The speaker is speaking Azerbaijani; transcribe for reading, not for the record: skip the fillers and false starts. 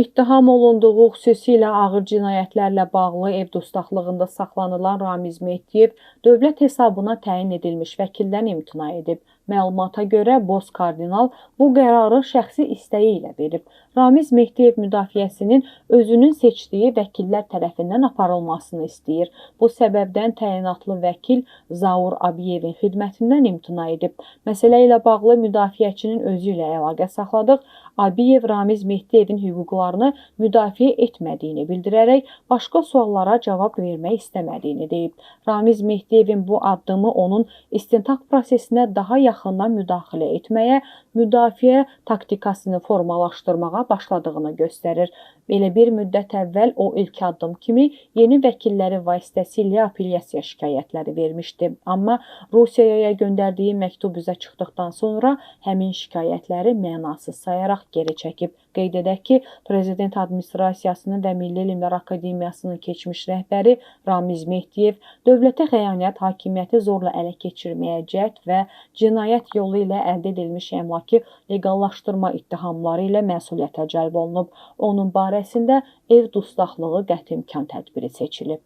İttiham olunduğu xüsusilə ağır cinayətlərlə bağlı ev dustaqlığında saxlanılan Ramiz Mehdiyev dövlət hesabına təyin edilmiş vəkildən imtina edib. Məlumata görə Boz kardinal bu qərarı şəxsi istəyi ilə verib. Ramiz Mehdiyev müdafiəsinin özünün seçdiyi vəkillər tərəfindən aparılmasını istəyir. Bu səbəbdən təyinatlı vəkil Zaur Abiyevin xidmətindən imtina edib. Məsələ ilə bağlı müdafiəçinin özü ilə əlaqə saxladıq. Abiyev Ramiz Mehdiyevin hüquqlarını müdafiə etmədiyini bildirərək başqa suallara cavab vermək istəmədiyini deyib. Ramiz Mehdiyevin bu addımı onun istintaq prosesinə daha yaxından müdaxilə etməyə, müdafiə taktikasını formalaşdırmağa başladığını göstərir. Belə bir müddət əvvəl o ilk addım kimi yeni vəkilləri vasitəsilə apellyasiya şikayətləri vermişdi. Amma Rusiyaya göndərdiyi məktub üzə çıxdıqdan sonra həmin şikayətləri mənasız sayaraq geri çəkib. Qeyd edək ki, Prezident Administrasiyasının və Milli Elmlər Akademiyasının keçmiş rəhbəri Ramiz Mehdiyev dövlətə xəyanət, hakimiyyəti zorla ələ keçirməyə cəhd və cinayət yolu ilə əldə edilmiş əmlakı leqallaşdırma ittihamları ilə məsuliyyətə cəlb olunub. Onun barəsində ev dustaqlığı qəti imkan tədbiri seçilib.